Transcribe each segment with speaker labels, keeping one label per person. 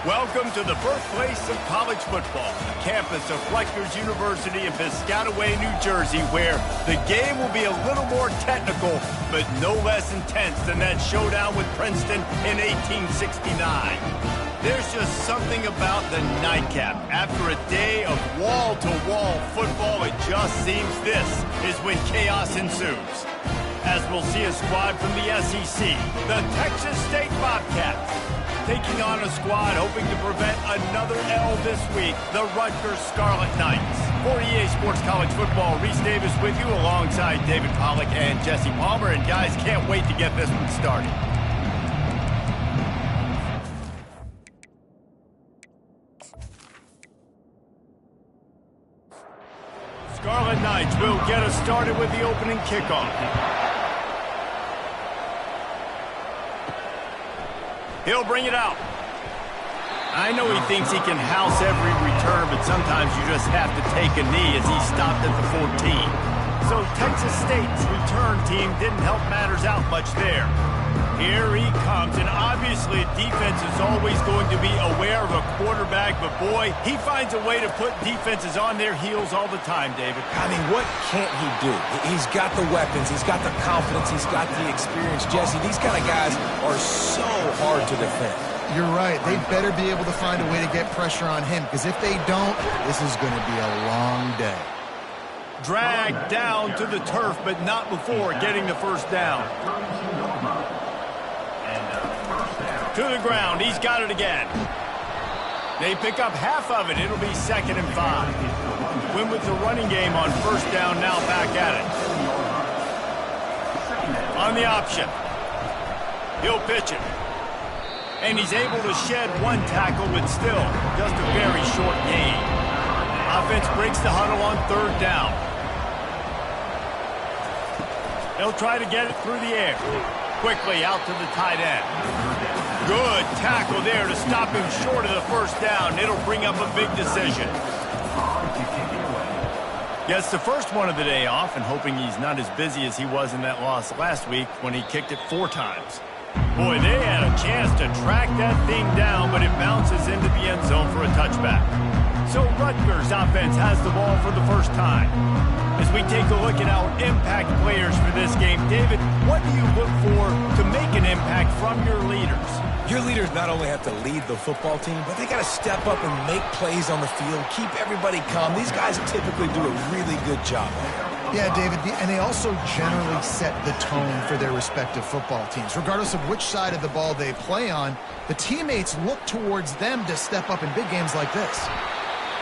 Speaker 1: Welcome to the birthplace of college football, the campus of Rutgers University in Piscataway, New Jersey, where the game will be a little more technical, but no less intense than that showdown with Princeton in 1869. There's just something about the nightcap. After a day of wall-to-wall football, it just seems this is when chaos ensues. As we'll see a squad from the SEC, the Texas State Bobcats, taking on a squad hoping to prevent another L this week, the Rutgers Scarlet Knights. For EA Sports College Football, Reese Davis with you alongside David Pollack and Jesse Palmer. And guys, can't wait to get this one started. Scarlet Knights will get us started with the opening kickoff. He'll bring it out. I know he thinks he can house every return, but sometimes you just have to take a knee as he stopped at the 14. So Texas State's return team didn't help matters out much there. Here he comes, and obviously defense is always going to be aware of a quarterback, but boy, he finds a way to put defenses on their heels all the time, David.
Speaker 2: I mean, what can't he do? He's got the weapons, he's got the confidence, he's got the experience. Jesse, these kind of guys are so hard to defend.
Speaker 3: You're right. They better be able to find a way to get pressure on him, because if they don't, this is going to be a long day.
Speaker 1: Dragged down to the turf, but not before getting the first down. To the ground, he's got it again. They pick up half of it. It'll be 2nd and 5. Win with the running game on first down, now back at it. On the option. He'll pitch it. And he's able to shed one tackle, but still just a very short gain. Offense breaks the huddle on 3rd down. They'll try to get it through the air. Quickly out to the tight end. Good tackle there to stop him short of the first down. It'll bring up a big decision. Gets the first one of the day off and hoping he's not as busy as he was in that loss last week when he kicked it 4 times. Boy, they had a chance to track that thing down, but it bounces into the end zone for a touchback. So Rutgers offense has the ball for the first time. As we take a look at our impact players for this game, David, what do you look for to make an impact from your leaders?
Speaker 2: Your leaders not only have to lead the football team, but they got to step up and make plays on the field, keep everybody calm. These guys typically do a really good job of it.
Speaker 3: Yeah, David, and they also generally set the tone for their respective football teams. Regardless of which side of the ball they play on, the teammates look towards them to step up in big games like this.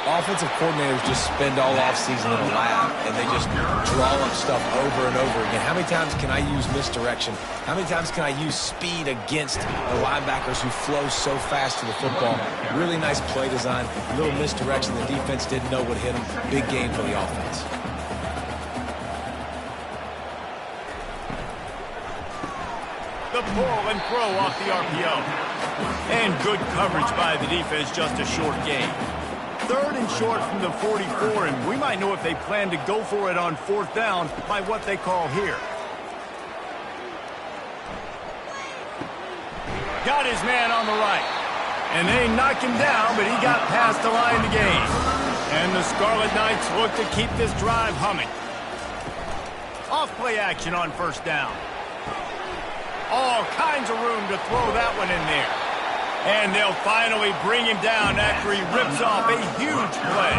Speaker 2: Offensive coordinators just spend all offseason in a lab, and they just draw up stuff over and over again. How many times can I use misdirection? How many times can I use speed against the linebackers who flow so fast to the football? Really nice play design, a little misdirection. The defense didn't know what hit them. Big game for the offense.
Speaker 1: The pull and throw off the RPO. And good coverage by the defense, just a short gain. 3rd and short from the 44, and we might know if they plan to go for it on 4th down by what they call here. Got his man on the right. And they knock him down, but he got past the line to gain. And the Scarlet Knights look to keep this drive humming. Off play action on 1st down. All kinds of room to throw that one in there. And they'll finally bring him down after he rips off a huge play.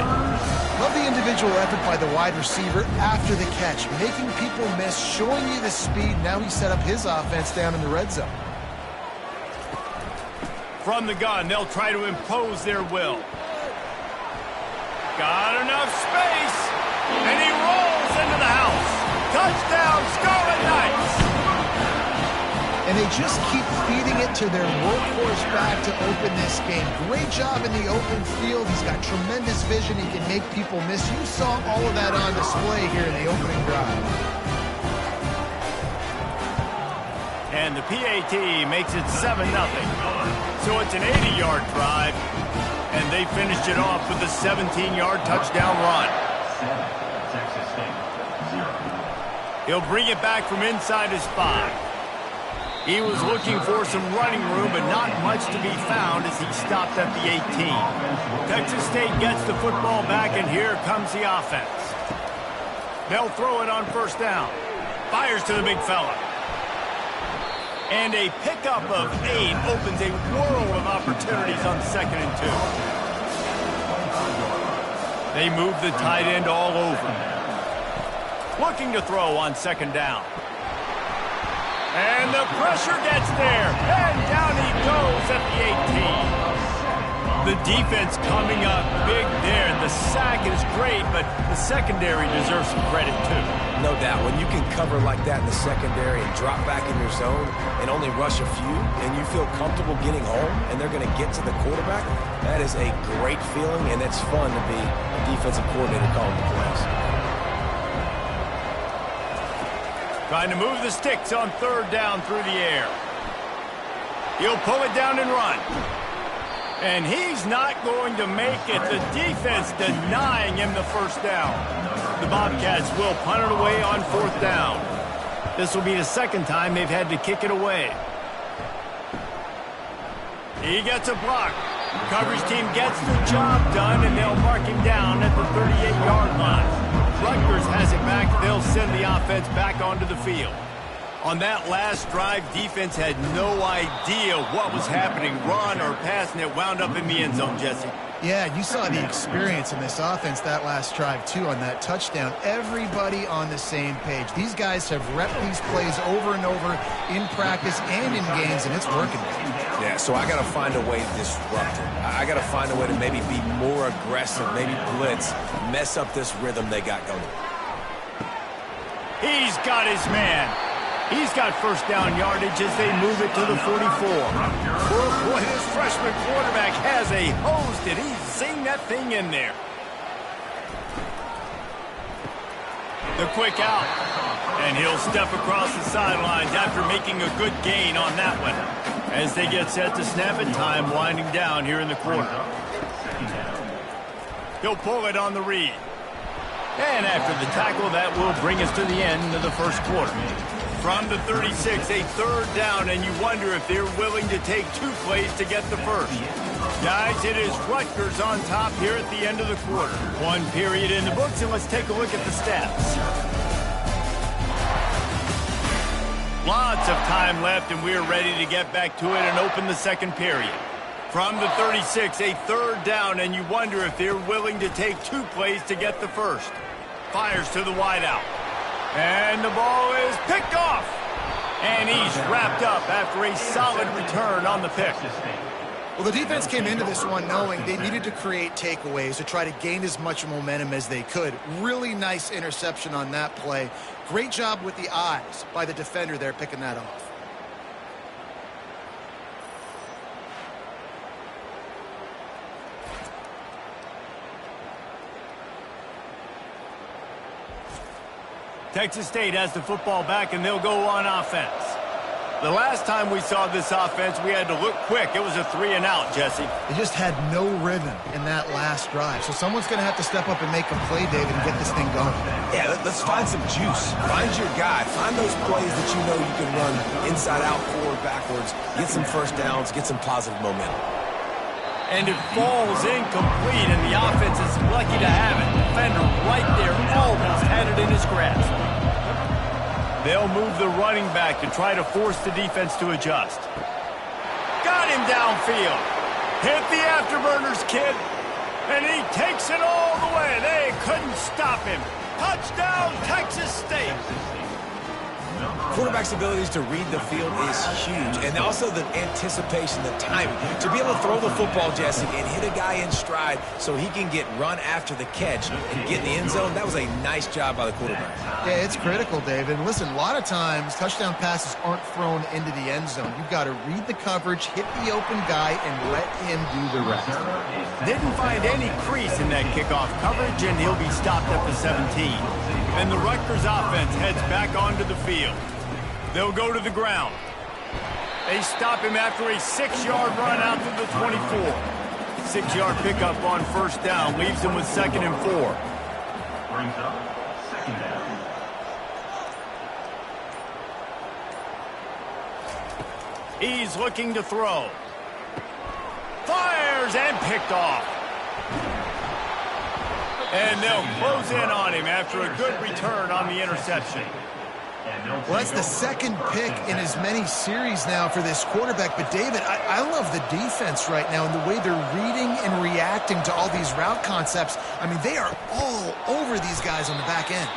Speaker 3: Love the individual effort by the wide receiver after the catch, making people miss, showing you the speed. Now he set up his offense down in the red zone.
Speaker 1: From the gun, they'll try to impose their will. Got enough space, and he rolls into the house. Touchdown, Scarlet Knights!
Speaker 3: And they just keep feeding it to their workhorse back to open this game. Great job in the open field. He's got tremendous vision. He can make people miss. You saw all of that on display here in the opening drive.
Speaker 1: And the PAT makes it 7-0. So it's an 80-yard drive, and they finished it off with a 17-yard touchdown run. He'll bring it back from inside his 5. He was looking for some running room, but not much to be found as he stopped at the 18. Texas State gets the football back, and here comes the offense. They'll throw it on first down. Fires to the big fella. And a pickup of 8 opens a world of opportunities on 2nd and 2. They move the tight end all over. Looking to throw on 2nd down. And the pressure gets there. And down he goes at the 18. The defense coming up big there. The sack is great, but the secondary deserves some credit too.
Speaker 2: No doubt. When you can cover like that in the secondary and drop back in your zone and only rush a few, and you feel comfortable getting home, and they're going to get to the quarterback, that is a great feeling, and it's fun to be a defensive coordinator calling the plays.
Speaker 1: Trying to move the sticks on 3rd down through the air. He'll pull it down and run. And he's not going to make it. The defense denying him the first down. The Bobcats will punt it away on 4th down. This will be the 2nd time they've had to kick it away. He gets a block. Coverage team gets the job done, and they'll mark him down at the 38-yard line. Rutgers has it back. They'll send the offense back onto the field. On that last drive, defense had no idea what was happening, run or pass, and it wound up in the end zone, Jesse.
Speaker 3: Yeah, you saw the experience in this offense that last drive, too, on that touchdown. Everybody on the same page. These guys have repped these plays over and over in practice and in games, and it's working.
Speaker 2: Yeah, so I got to find a way to disrupt it. I got to find a way to maybe be more aggressive, maybe blitz, mess up this rhythm they got going.
Speaker 1: He's got his man. He's got first down yardage as they move it to the 44. Boy, this freshman quarterback has a hose. Did he zing that thing in there? The quick out. And he'll step across the sidelines after making a good gain on that one. As they get set to snap it, time winding down here in the quarter. He'll pull it on the read. And after the tackle, that will bring us to the end of the first quarter. From the 36, a 3rd down, and you wonder if they're willing to take 2 plays to get the first. Guys, it is Rutgers on top here at the end of the quarter. 1 period in the books, and let's take a look at the stats. Lots of time left, and we're ready to get back to it and open the 2nd period. From the 36, a 3rd down, and you wonder if they're willing to take 2 plays to get the first. Fires to the wideout. And the ball is picked off. And he's wrapped up after a solid return on the pick.
Speaker 3: Well, the defense came into this one knowing they needed to create takeaways to try to gain as much momentum as they could. Really nice interception on that play. Great job with the eyes by the defender there picking that off.
Speaker 1: Texas State has the football back, and they'll go on offense. The last time we saw this offense, we had to look quick. It was a 3-and-out, Jesse.
Speaker 3: They just had no rhythm in that last drive. So someone's going to have to step up and make a play, David, and get this thing going.
Speaker 2: Yeah, let's find some juice. Find your guy. Find those plays that you know you can run inside out, forward, backwards. Get some first downs. Get some positive momentum.
Speaker 1: And it falls incomplete, and the offense is lucky to have it. Defender right there almost had it in his grasp. They'll move the running back to try to force the defense to adjust. Got him downfield. Hit the afterburners, kid. And he takes it all the way. They couldn't stop him. Touchdown, Texas State.
Speaker 2: Quarterback's abilities to read the field is huge, and also the anticipation, the timing. To be able to throw the football, Jesse, and hit a guy in stride so he can get run after the catch and get in the end zone, that was a nice job by the quarterback.
Speaker 3: Yeah, it's critical, David. Listen, a lot of times touchdown passes aren't thrown into the end zone. You've got to read the coverage, hit the open guy, and let him do the rest.
Speaker 1: Didn't find any crease in that kickoff coverage, and he'll be stopped at the 17. And the Rutgers offense heads back onto the field. They'll go to the ground. They stop him after a 6-yard run out to the 24. 6-yard pickup on first down leaves him with 2nd and 4.
Speaker 4: Brings up 2nd down.
Speaker 1: He's looking to throw. Fires and picked off. And they'll close in on him after a good return on the interception.
Speaker 3: Well, that's the second pick in as many series now for this quarterback. But, David, I love the defense right now and the way they're reading and reacting to all these route concepts. I mean, they are all over these guys on the back end.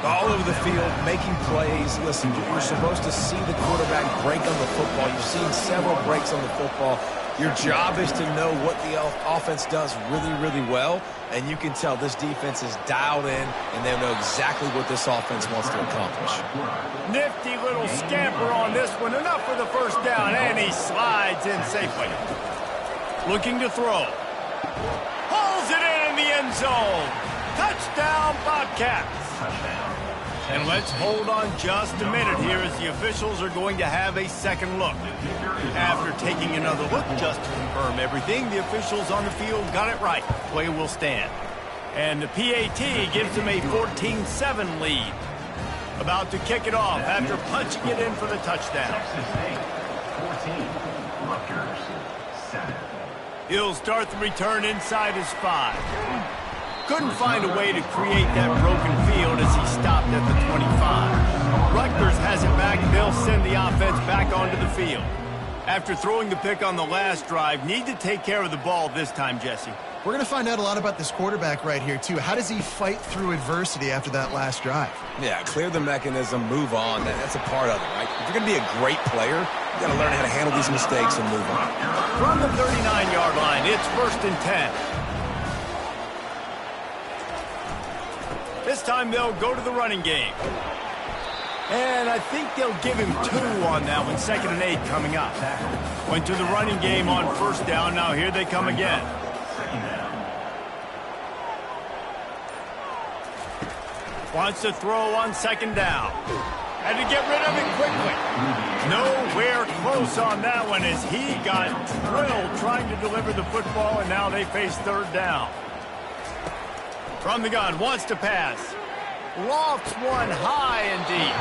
Speaker 2: All over the field, making plays. Listen, you're supposed to see the quarterback break on the football. You've seen several breaks on the football. Your job is to know what the offense does really, really well, and you can tell this defense is dialed in, and they know exactly what this offense wants to accomplish.
Speaker 1: Nifty little scamper on this one. Enough for the first down, and he slides in safely. Looking to throw. Hauls it in the end zone. Touchdown, Bobcats. And let's hold on just a minute here as the officials are going to have a second look. After taking another look just to confirm everything, the officials on the field got it right. Play will stand. And the PAT gives them a 14-7 lead. About to kick it off after punching it in for the touchdown.
Speaker 4: 14, Rutgers 7.
Speaker 1: He'll start the return inside his 5. Couldn't find a way to create that broken field as he stopped at the 25. Rutgers has it back. They'll send the offense back onto the field. After throwing the pick on the last drive, need to take care of the ball this time, Jesse.
Speaker 3: We're going to find out a lot about this quarterback right here, too. How does he fight through adversity after that last drive?
Speaker 2: Yeah, clear the mechanism, move on. That's a part of it, right? If you're going to be a great player, you got to learn how to handle these mistakes and move on.
Speaker 1: From the 39-yard line, it's 1st and 10. This time they'll go to the running game. And I think they'll give him 2 on that one. 2nd and 8 coming up. Went to the running game on 1st down. Now here they come again. Wants to throw on 2nd down. Had to get rid of it quickly. Nowhere close on that one as he got drilled trying to deliver the football, and now they face 3rd down. From the gun, wants to pass. Lofts one high and deep.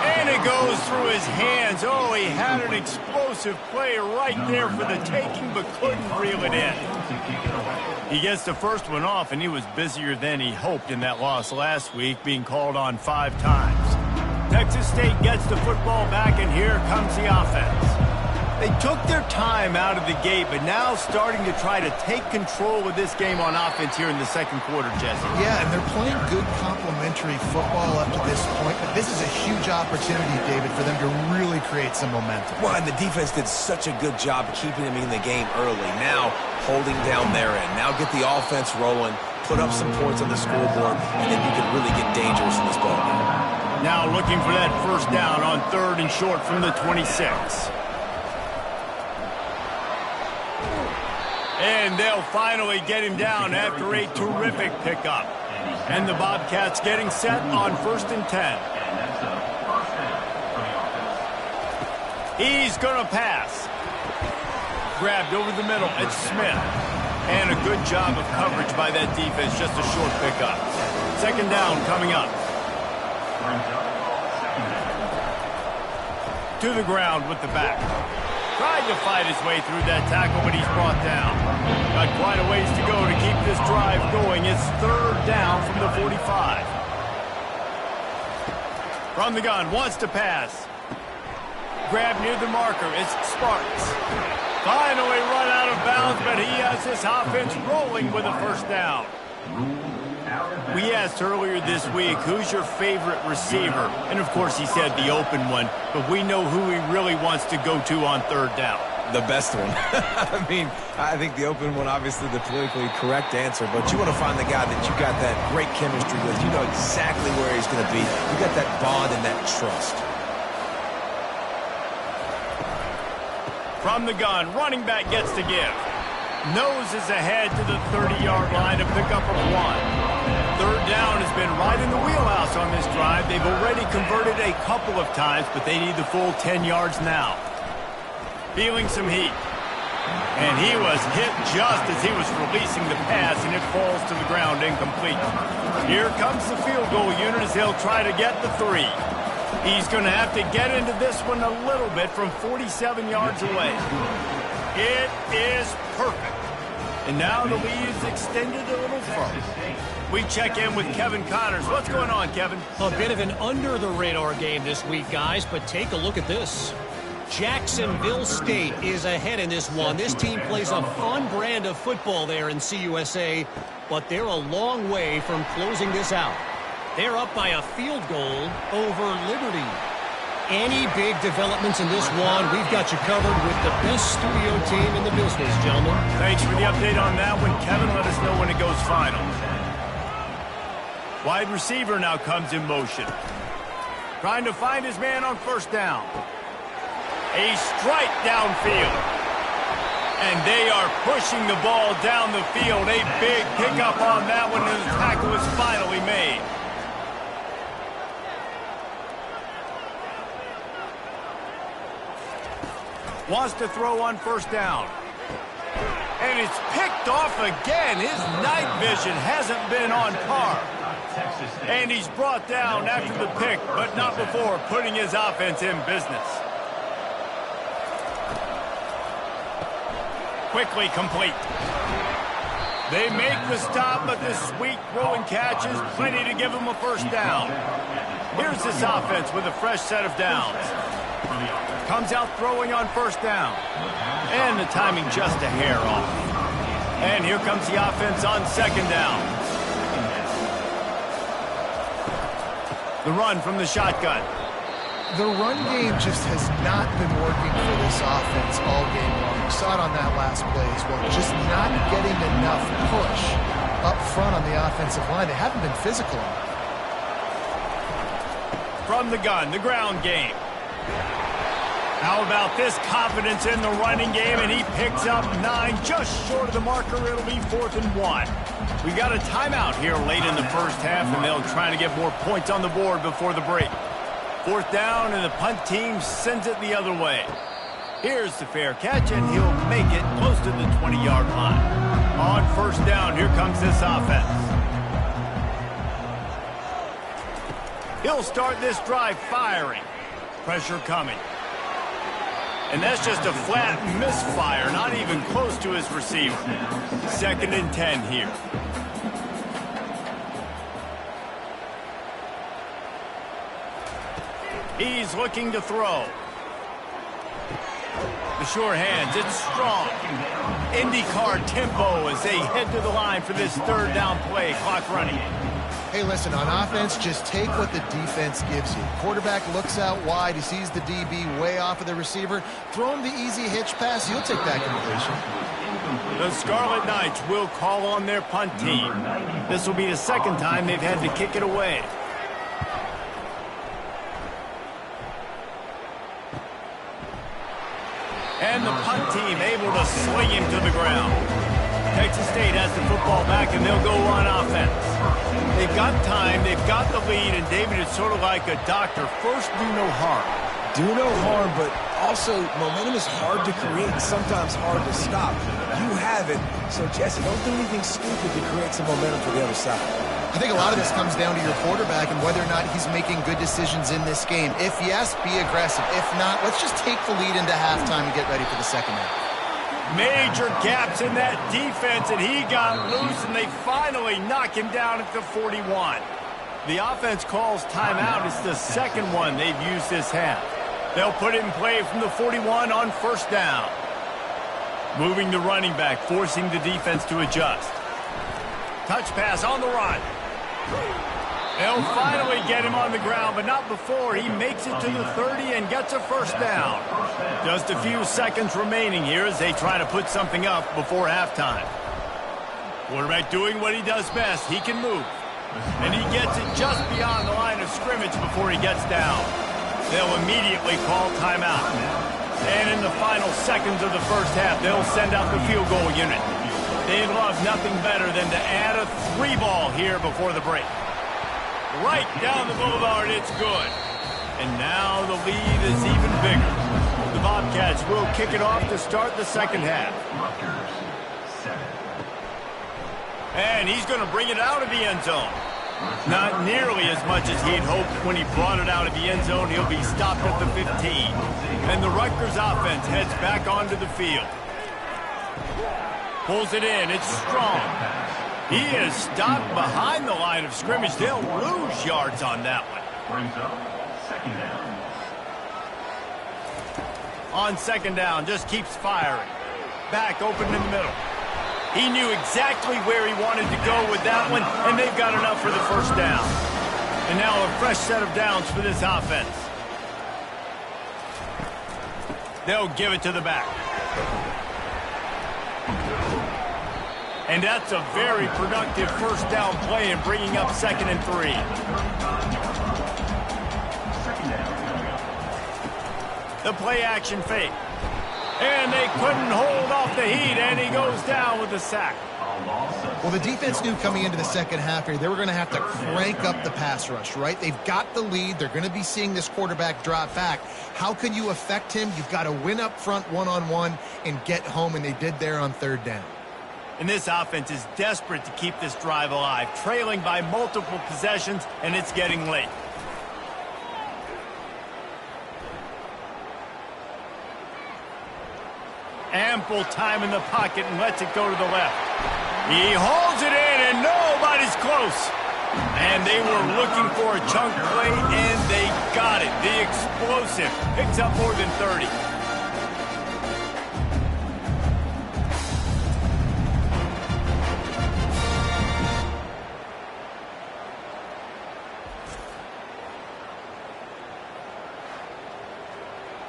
Speaker 1: And it goes through his hands. Oh, he had an explosive play right there for the taking, but couldn't reel it in. He gets the first one off, and he was busier than he hoped in that loss last week, being called on 5 times. Texas State gets the football back, and here comes the offense. They took their time out of the gate, but now starting to try to take control of this game on offense here in the 2nd quarter, Jesse.
Speaker 3: Yeah, and they're playing good complementary football up to this point, but this is a huge opportunity, David, for them to really create some momentum.
Speaker 2: Well, and the defense did such a good job keeping them in the game early. Now, holding down their end. Now get the offense rolling, put up some points on the scoreboard, and then you can really get dangerous in this ball game.
Speaker 1: Now looking for that 1st down on 3rd and short from the 26. And they'll finally get him down after a terrific pickup. And the Bobcats getting set on 1st and 10. He's going to pass. Grabbed over the middle. It's Smith. And a good job of coverage by that defense. Just a short pickup. 2nd down coming up. To the ground with the back. Tried to fight his way through that tackle, but he's brought down. Got quite a ways to go to keep this drive going. It's 3rd down from the 45. From the gun, wants to pass. Grab near the marker. It's Sparks. Finally run out of bounds, but he has this offense rolling with a 1st down. We asked earlier this week, who's your favorite receiver? And, of course, he said the open one, but we know who he really wants to go to on 3rd down.
Speaker 2: The best one. I mean, I think the open one, obviously the politically correct answer, but you want to find the guy that you got that great chemistry with. You know exactly where he's going to be. You got that bond and that trust.
Speaker 1: From the gun, running back gets to give. Noses ahead to the 30-yard line to pick up a 1. 3rd down has been right in the wheelhouse on this drive. They've already converted a couple of times, but they need the full 10 yards now. Feeling some heat. And he was hit just as he was releasing the pass, and it falls to the ground incomplete. Here comes the field goal unit as they'll try to get the 3. He's going to have to get into this one a little bit from 47 yards away. It is perfect. And now the lead is extended a little further. We check in with Kevin Connors. What's going on, Kevin?
Speaker 5: A bit of an under-the-radar game this week, guys, but take a look at this. Jacksonville State is ahead in this one. This team plays a fun brand of football there in CUSA, but they're a long way from closing this out. They're up by a field goal over Liberty. Any big developments in this one, we've got you covered with the best studio team in the business, gentlemen.
Speaker 1: Thanks for the update on that one, Kevin. Let us know when it goes final. Wide receiver now comes in motion. Trying to find his man on first down. A strike downfield. And they are pushing the ball down the field. A big pickup on that one, and the tackle is finally made. Wants to throw on first down. And it's picked off again. His night vision hasn't been on par. And he's brought down after the pick, but not before putting his offense in business. Quickly complete. They make the stop, but the sweet throw and catch is plenty to give him a first down. Here's this offense with a fresh set of downs. Comes out throwing on first down. And the timing just a hair off. And here comes the offense on second down. The run from the shotgun.
Speaker 3: The run game just has not been working for this offense all game long. We saw it on that last play as well. Just not getting enough push up front on the offensive line. They haven't been physical enough.
Speaker 1: From the gun, the ground game. How about this confidence in the running game, and he picks up 9, just short of the marker. It'll be 4th and 1. We got a timeout here late in the first half, and they'll try to get more points on the board before the break. 4th down, and the punt team sends it the other way. Here's the fair catch, and he'll make it close to the 20-yard line. On first down, here comes this offense. He'll start this drive firing. Pressure coming. And that's just a flat misfire, not even close to his receiver. 2nd and 10 here. He's looking to throw. The sure hands, it's strong. IndyCar tempo as they head to the line for this 3rd down play. Clock running.
Speaker 3: Hey, listen, on offense, just take what the defense gives you. Quarterback looks out wide. He sees the DB way off of the receiver. Throw him the easy hitch pass. He'll take that completion.
Speaker 1: The Scarlet Knights will call on their punt team. This will be the 2nd time they've had to kick it away. And the punt team able to sling him to the ground. Texas State has the football back, and they'll go on offense. They've got time, they've got the lead, and David, it's sort of like a doctor. First, do no harm.
Speaker 2: Do no harm, but also momentum is hard to create, sometimes hard to stop. You have it, so Jesse, don't do anything stupid to create some momentum for the other side.
Speaker 3: I think a lot of this comes down to your quarterback and whether or not he's making good decisions in this game. If yes, be aggressive. If not, let's just take the lead into halftime and get ready for the second half.
Speaker 1: Major gaps in that defense, and he got loose, and they finally knock him down at the 41. The offense calls timeout. It's the 2nd one they've used this half. They'll put it in play from the 41 on first down. Moving the running back, forcing the defense to adjust. Touch pass on the run. They'll finally get him on the ground, but not before he makes it to the 30 and gets a first down. Just a few seconds remaining here as they try to put something up before halftime. Quarterback doing what he does best. He can move. And he gets it just beyond the line of scrimmage before he gets down. They'll immediately call timeout. And in the final seconds of the first half, they'll send out the field goal unit. They'd love nothing better than to add a 3-ball here before the break. Right down the boulevard, it's good. And now the lead is even bigger. The Bobcats will kick it off to start the second half. And he's going to bring it out of the end zone. Not nearly as much as he'd hoped when he brought it out of the end zone. He'll be stopped at the 15. And the Rutgers offense heads back onto the field. Pulls it in. It's Strong. He is stopped behind the line of scrimmage. They'll lose yards on that one.
Speaker 4: Brings up second down.
Speaker 1: On second down, just keeps firing. Back open in the middle. He knew exactly where he wanted to go with that one, and they've got enough for the first down. And now a fresh set of downs for this offense. They'll give it to the back. And that's a very productive first down play in bringing up 2nd and 3. The play action fake. And they couldn't hold off the heat, and he goes down with a sack.
Speaker 3: Well, the defense knew coming into the second half here, they were going to have to crank up the pass rush, right? They've got the lead. They're going to be seeing this quarterback drop back. How can you affect him? You've got to win up front one-on-one and get home, and they did there on 3rd down.
Speaker 1: And this offense is desperate to keep this drive alive, trailing by multiple possessions, and it's getting late. Ample time in the pocket and lets it go to the left. He hauls it in, and nobody's close. And they were looking for a chunk play, and they got it. The explosive picks up more than 30.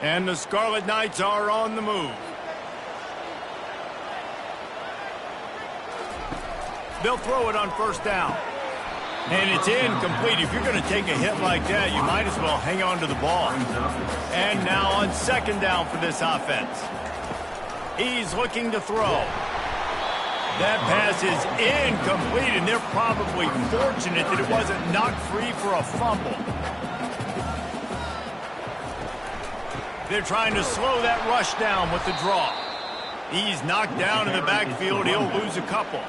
Speaker 1: And the Scarlet Knights are on the move. They'll throw it on 1st down. And it's incomplete. If you're going to take a hit like that, you might as well hang on to the ball. And now on 2nd down for this offense. He's looking to throw. That pass is incomplete, and they're probably fortunate that it wasn't knocked free for a fumble. They're trying to slow that rush down with the draw. He's knocked down in the backfield. He'll lose a couple.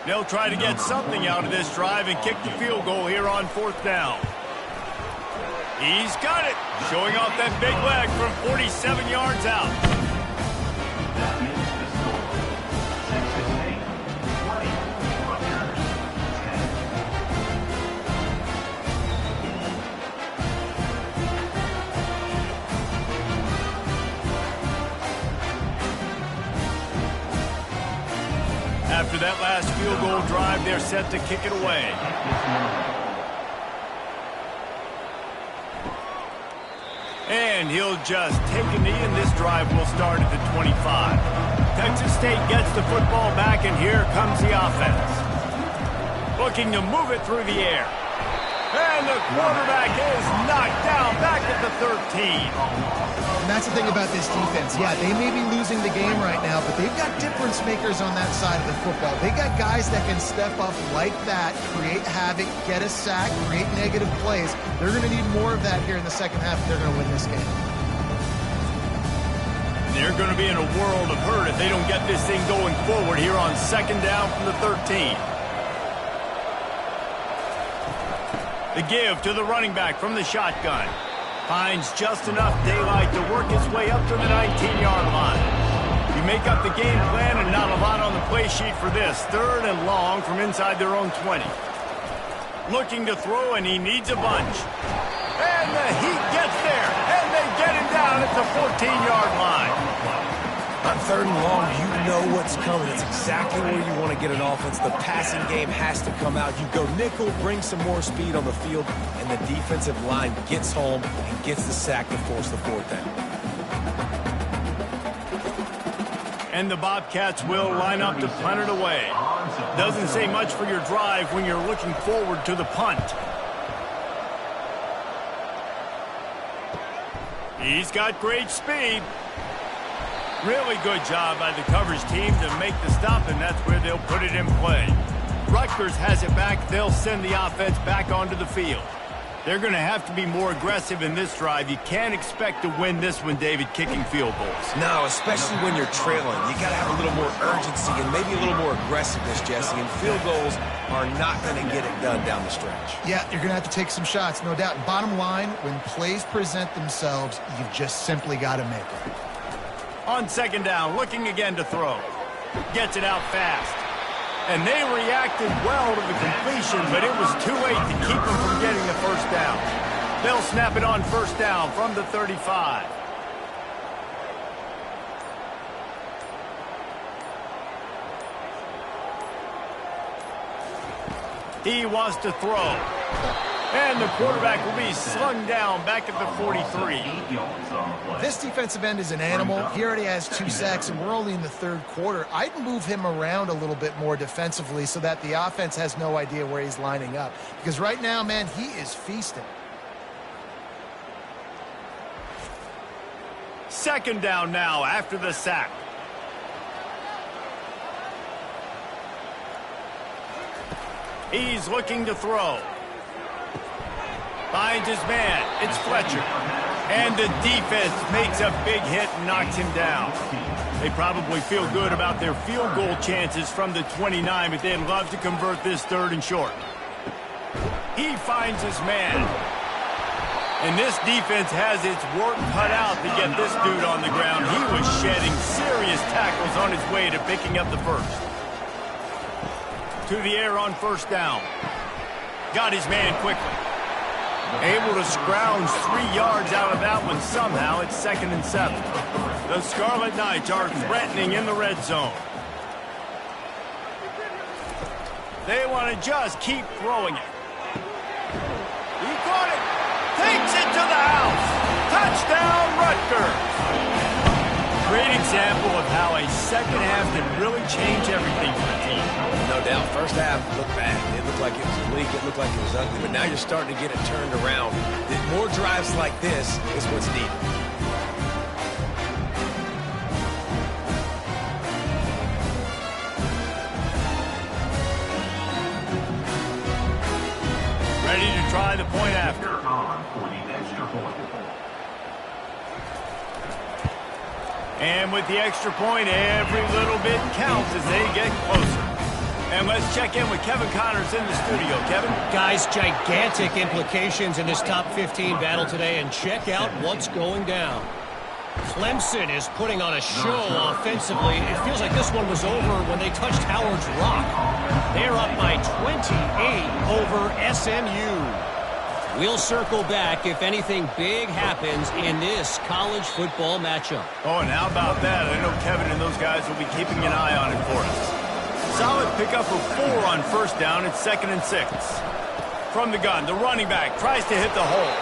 Speaker 1: They'll try to get something out of this drive and kick the field goal here on 4th down. He's got it, showing off that big leg from 47 yards out.
Speaker 4: That makes the score 6-10.
Speaker 1: After that last field goal drive, they're set to kick it away. And he'll just take a knee, and this drive will start at the 25. Texas State gets the football back, and here comes the offense. Looking to move it through the air. And the quarterback is knocked down back at the 13.
Speaker 3: And that's the thing about this defense. Yeah, they may be losing the game right now, but they've got difference makers on that side of the football. They got guys that can step up like that, create havoc, get a sack, create negative plays. They're going to need more of that here in the second half if they're going to win this game.
Speaker 1: They're going to be in a world of hurt if they don't get this thing going forward here on 2nd down from the 13. The give to the running back from the shotgun. Finds just enough daylight to work his way up to the 19-yard line. You make up the game plan and not a lot on the play sheet for this. 3rd and long from inside their own 20. Looking to throw, and he needs a bunch. And the Heat gets there, and they get him down at the 14-yard line.
Speaker 2: On 3rd and long, you know what's coming. It's exactly where you want to get an offense. The passing game has to come out. You go nickel, bring some more speed on the field, and the defensive line gets home and gets the sack to force the 4th down.
Speaker 1: And the Bobcats will line up to punt it away. Doesn't say much for your drive when you're looking forward to the punt. He's got great speed. Really good job by the coverage team to make the stop, and that's where they'll put it in play. Rutgers has it back. They'll send the offense back onto the field. They're going to have to be more aggressive in this drive. You can't expect to win this one, David, kicking field goals.
Speaker 2: No, especially when you're trailing. You got to have a little more urgency and maybe a little more aggressiveness, Jesse. And field goals are not going to get it done down the stretch.
Speaker 3: Yeah, you're going to have to take some shots, no doubt. Bottom line, when plays present themselves, you've just simply got to make them.
Speaker 1: On second down, looking again to throw. Gets it out fast. And they reacted well to the completion, but it was too late to keep them from getting the first down. They'll snap it on first down from the 35. He wants to throw. And the quarterback will be slung down back at the 43.
Speaker 3: This defensive end is an animal. He already has 2 sacks, and we're only in the third quarter. I'd move him around a little bit more defensively so that the offense has no idea where he's lining up. Because right now, man, he is feasting.
Speaker 1: Second down now after the sack. He's looking to throw. Finds his man. It's Fletcher. And the defense makes a big hit and knocks him down. They probably feel good about their field goal chances from the 29, but they'd love to convert this third and short. He finds his man. And this defense has its work cut out to get this dude on the ground. He was shedding serious tackles on his way to picking up the first. To the air on first down. Got his man quickly. Able to scrounge 3 yards out of that one somehow. It's 2nd and 7. The Scarlet Knights are threatening in the red zone. They want to just keep throwing it. He caught it. Takes it to the house. Touchdown, Rutgers. Great example of how a second half can really change everything for the team.
Speaker 2: No doubt. First half looked bad. It looked like it was weak. It looked like it was ugly. But now you're starting to get it turned around. More drives like this is what's needed.
Speaker 1: Ready to try the point after.
Speaker 4: On for the extra point.
Speaker 1: And with the extra point, every little bit counts as they get closer. And let's check in with Kevin Connors in the studio. Kevin?
Speaker 5: Guys, gigantic implications in this top 15 battle today, and check out what's going down. Clemson is putting on a show offensively. It feels like this one was over when they touched Howard's Rock. They're up by 28 over SMU. We'll circle back if anything big happens in this college football matchup.
Speaker 1: Oh, and how about that? I know Kevin and those guys will be keeping an eye on it for us. Solid pickup of 4 on first down. It's 2nd and 6. From the gun, the running back tries to hit the hole.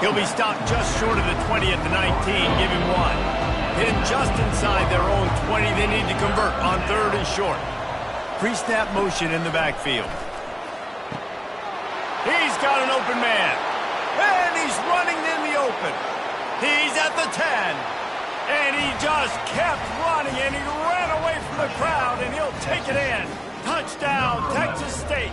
Speaker 1: He'll be stopped just short of the 20 at the 19. Give him 1. Hit him just inside their own 20. They need to convert on 3rd and short. Pre-snap motion in the backfield. He's got an open man. And he's running in the open. He's at the 10. And he just kept running, and he ran away from the crowd, and he'll take it in. Touchdown, Texas State.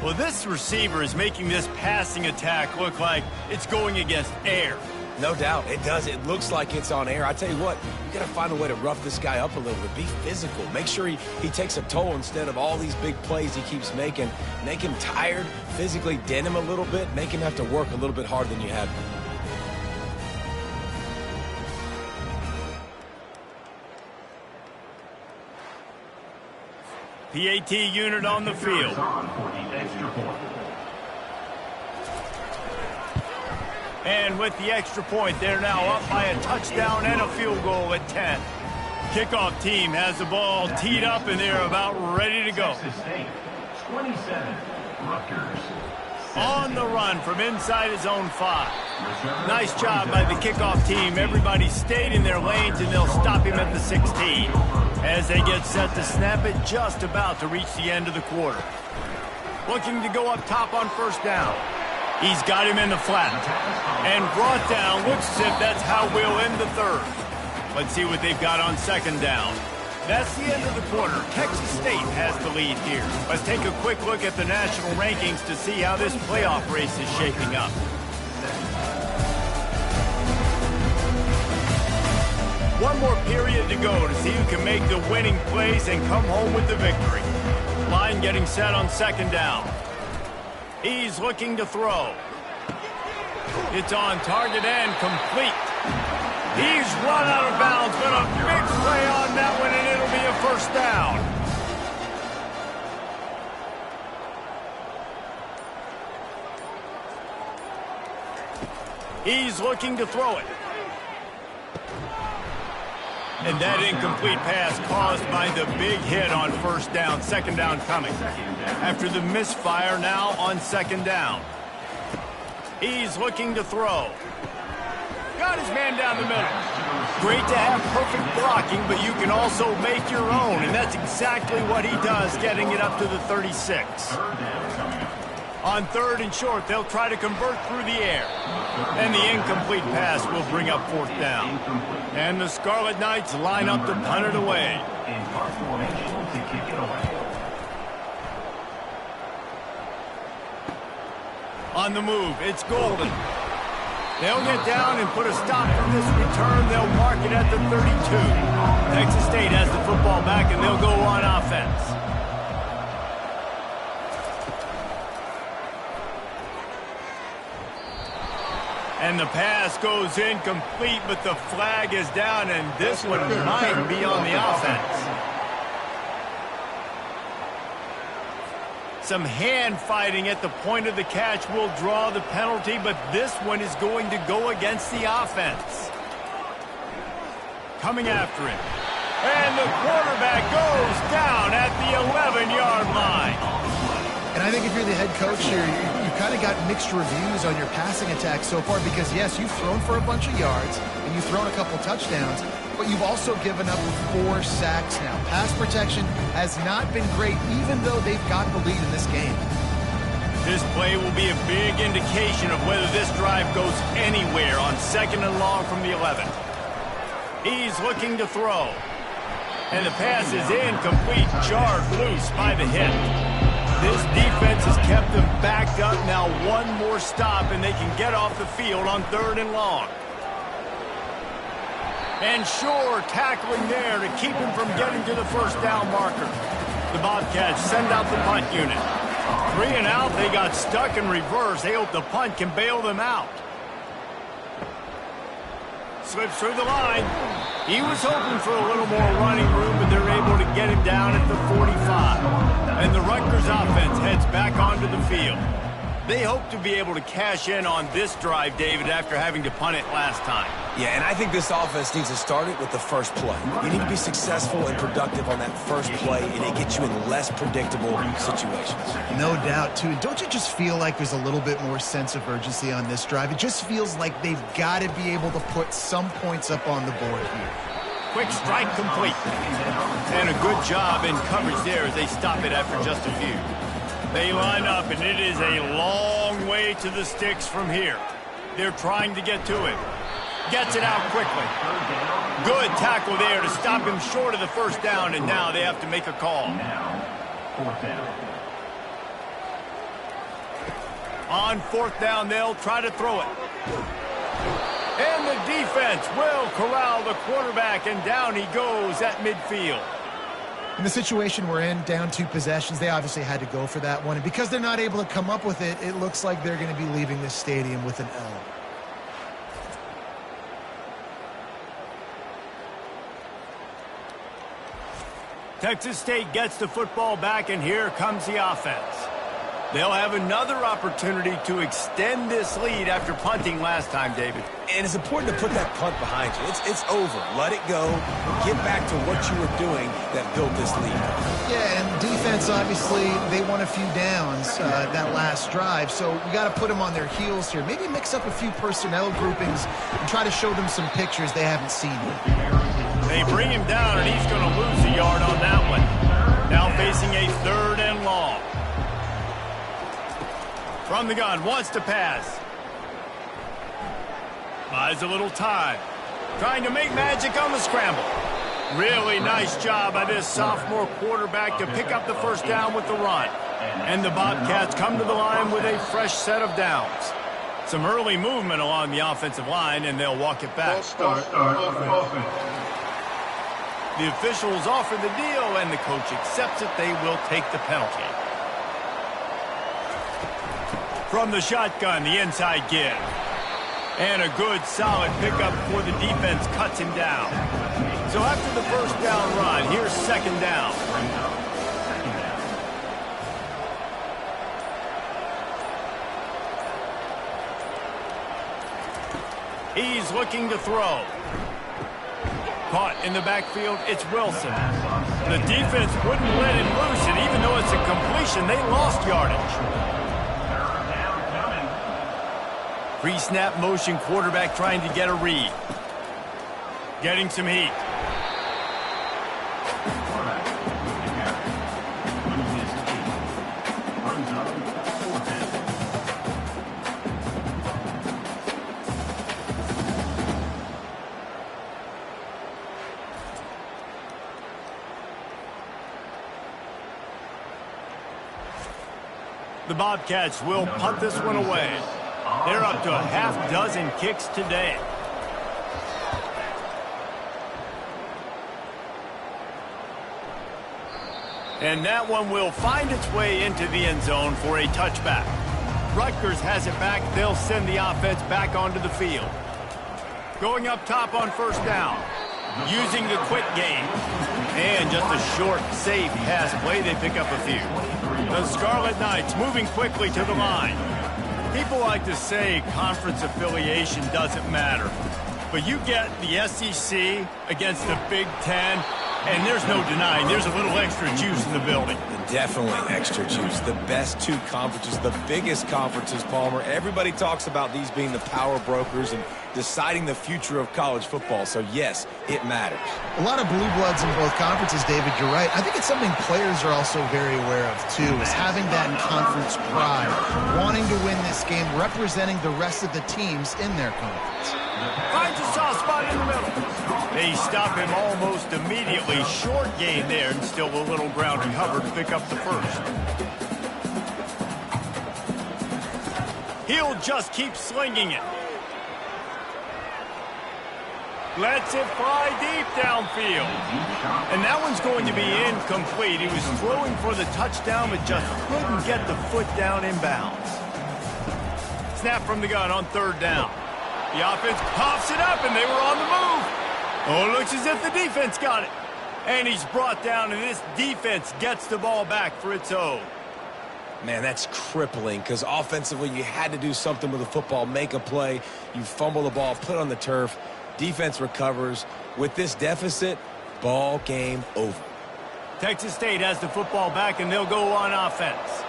Speaker 1: Well, this receiver is making this passing attack look like it's going against air.
Speaker 2: No doubt. It does. It looks like it's on air. I tell you what, you got to find a way to rough this guy up a little bit. Be physical. Make sure he takes a toll instead of all these big plays he keeps making. Make him tired, physically dent him a little bit, make him have to work a little bit harder than you have.
Speaker 1: PAT unit on the field. And with the extra point, they're now up by a touchdown and a field goal at 10. Kickoff team has the ball teed up, and they're about ready to go.
Speaker 4: 27, Rutgers.
Speaker 1: On the run from inside his own 5. Nice job by the kickoff team. Everybody stayed in their lanes, and they'll stop him at the 16. As they get set to snap it, just about to reach the end of the quarter. Looking to go up top on first down. He's got him in the flat. And brought down. Looks as if that's how we'll end the third. Let's see what they've got on second down. That's the end of the quarter. Texas State has the lead here. Let's take a quick look at the national rankings to see how this playoff race is shaping up. One more period to go to see who can make the winning plays and come home with the victory. Line getting set on second down. He's looking to throw. It's on target and complete. He's run out of bounds, but a big play on that one, and it'll be a first down. He's looking to throw it. And that incomplete pass caused by the big hit on first down. Second down coming. After the misfire, now on second down. He's looking to throw. Got his man down the middle. Great to have perfect blocking, but you can also make your own, and that's exactly what he does, getting it up to the 36. On third and short, they'll try to convert through the air. And the incomplete pass will bring up fourth down. And the Scarlet Knights line up to punt it away. On the move, it's Golden. They'll get down and put a stop to this return. They'll mark it at the 32. Texas State has the football back, and they'll go on offense. And the pass goes incomplete, but the flag is down, and this one might be on the offense. Some hand fighting at the point of the catch will draw the penalty, but this one is going to go against the offense. Coming after him. And the quarterback goes down at the 11-yard line.
Speaker 3: And I think if you're the head coach here, you've kind of got mixed reviews on your passing attack so far because, yes, you've thrown for a bunch of yards and you've thrown a couple touchdowns, but you've also given up 4 sacks now. Pass protection has not been great, even though they've got the lead in this game.
Speaker 1: This play will be a big indication of whether this drive goes anywhere on second and long from the 11. He's looking to throw. And the pass is incomplete, jarred loose by the hit. This defense has kept them backed up. Now one more stop, and they can get off the field on third and long. And Shore tackling there to keep him from getting to the first down marker. The Bobcats send out the punt unit. 3 and out, they got stuck in reverse. They hope the punt can bail them out. Slips through the line. He was hoping for a little more running room, but they're able to get him down at the 45. And the Rutgers offense heads back onto the field. They hope to be able to cash in on this drive, David, after having to punt it last time.
Speaker 2: Yeah, and I think this offense needs to start it with the first play. You need to be successful and productive on that first play, and it gets you in less predictable situations.
Speaker 3: No doubt, too. Don't you just feel like there's a little bit more sense of urgency on this drive? It just feels like they've got to be able to put some points up on the board here.
Speaker 1: Quick strike complete. And a good job in coverage there as they stop it after just a few. They line up, and it is a long way to the sticks from here. They're trying to get to it. Gets it out quickly. Good tackle there to stop him short of the first down, and now they have to make a call.
Speaker 4: Fourth down.
Speaker 1: On fourth down, they'll try to throw it. And the defense will corral the quarterback, and down he goes at midfield.
Speaker 3: In the situation we're in, down 2 possessions, they obviously had to go for that one. And because they're not able to come up with it, it looks like they're going to be leaving this stadium with an L.
Speaker 1: Texas State gets the football back, and here comes the offense. They'll have another opportunity to extend this lead after punting last time, David.
Speaker 2: And it's important to put that punt behind you. It's over. Let it go. Get back to what you were doing that built this lead.
Speaker 3: Yeah, and defense, obviously, they won a few downs that last drive, so we got to put them on their heels here. Maybe mix up a few personnel groupings and try to show them some pictures they haven't seen yet.
Speaker 1: They bring him down, and he's going to lose a yard on that one. Now facing a third and long. From the gun, wants to pass. Buys a little time. Trying to make magic on the scramble. Really nice job by this sophomore quarterback to pick up the first down with the run. And the Bobcats come to the line with a fresh set of downs. Some early movement along the offensive line, and they'll walk it back. The officials offer the deal, and the coach accepts it. They will take the penalty. From the shotgun, the inside give. And a good, solid pickup before the defense cuts him down. So after the first down run, here's second down. He's looking to throw. Caught in the backfield, it's Wilson. The defense wouldn't let him loose, and even though it's a completion, they lost yardage. Pre-snap motion quarterback trying to get a read. Getting some heat. The Bobcats will punt this one away. They're up to a half dozen kicks today. And that one will find its way into the end zone for a touchback. Rutgers has it back. They'll send the offense back onto the field. Going up top on first down. Using the quick game. And just a short, safe pass play. They pick up a few. The Scarlet Knights moving quickly to the line. People like to say conference affiliation doesn't matter. But you get the SEC against the Big Ten, and there's no denying there's a little extra juice in the building.
Speaker 2: Definitely extra juice. The best two conferences, the biggest conferences, Palmer. Everybody talks about these being the power brokers and deciding the future of college football. So, yes, it matters.
Speaker 3: A lot of blue bloods in both conferences, David. You're right. I think it's something players are also very aware of, too, is having that conference pride, wanting to win this game, representing the rest of the teams in their conference.
Speaker 1: Finds a soft spot in the middle. They stop him almost immediately. Short gain there, and still a little ground to cover to pick up the first. He'll just keep slinging it. Lets it fly deep downfield. And that one's going to be incomplete. He was throwing for the touchdown, but just couldn't get the foot down inbounds. Snap from the gun on third down. The offense pops it up, and they were on the move. Oh, it looks as if the defense got it. And he's brought down, and this defense gets the ball back for its own.
Speaker 2: Man, that's crippling because offensively you had to do something with the football, make a play. You fumble the ball, put it on the turf. Defense recovers. With this deficit, ball game over.
Speaker 1: Texas State has the football back, and they'll go on offense.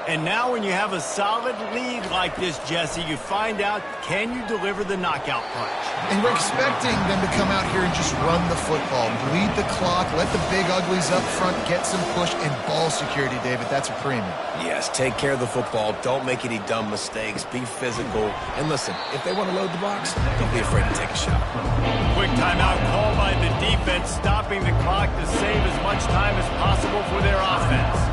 Speaker 1: And now when you have a solid lead like this, Jesse, you find out, can you deliver the knockout punch?
Speaker 3: And we're expecting them to come out here and just run the football, bleed the clock, let the big uglies up front get some push, and ball security, David. That's a premium.
Speaker 2: Yes, take care of the football. Don't make any dumb mistakes. Be physical. And listen, if they want to load the box, don't be afraid to take a shot.
Speaker 1: Quick timeout called by the defense, stopping the clock to save as much time as possible for their offense.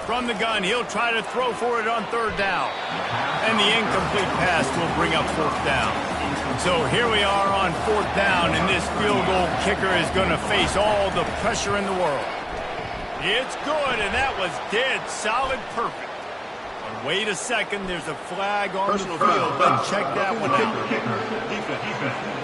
Speaker 1: From the gun, he'll try to throw for it on third down. And the incomplete pass will bring up fourth down. So here we are on fourth down, and this field goal kicker is going to face all the pressure in the world. It's good, and that was dead solid perfect. But wait a second, there's a flag on the field. Let's check that one out. Defense.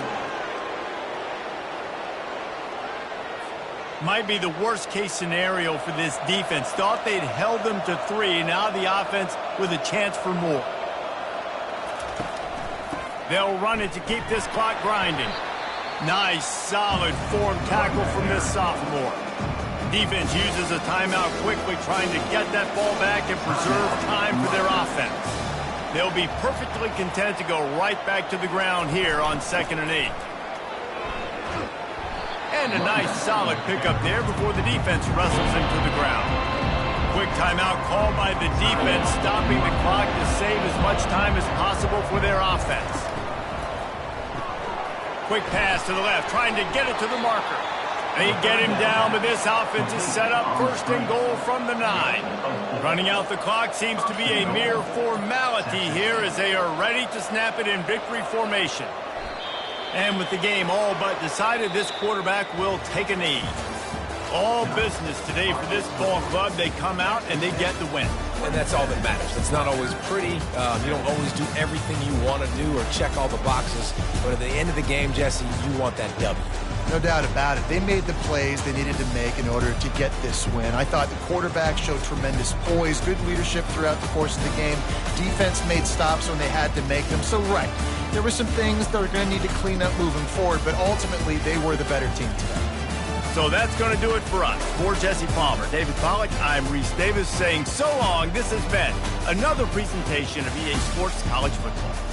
Speaker 1: Might be the worst-case scenario for this defense. Thought they'd held them to 3. Now the offense with a chance for more. They'll run it to keep this clock grinding. Nice, solid form tackle from this sophomore. Defense uses a timeout quickly, trying to get that ball back and preserve time for their offense. They'll be perfectly content to go right back to the ground here on 2nd and 8. And a nice solid pickup there before the defense wrestles him to the ground. Quick timeout called by the defense, stopping the clock to save as much time as possible for their offense. Quick pass to the left, trying to get it to the marker. They get him down, but this offense is set up first and goal from the 9. Running out the clock seems to be a mere formality here as they are ready to snap it in victory formation. And with the game all but decided, this quarterback will take a knee. All business today for this ball club. They come out and they get the win.
Speaker 2: And that's all that matters. It's not always pretty. You don't always do everything you want to do or check all the boxes. But at the end of the game, Jesse, you want that W.
Speaker 3: No doubt about it. They made the plays they needed to make in order to get this win. I thought the quarterback showed tremendous poise, good leadership throughout the course of the game. Defense made stops when they had to make them. So, right, there were some things that are going to need to clean up moving forward, but ultimately they were the better team today.
Speaker 1: So that's going to do it for us. For Jesse Palmer, David Pollack, I'm Reese Davis saying so long. This has been another presentation of EA Sports College Football.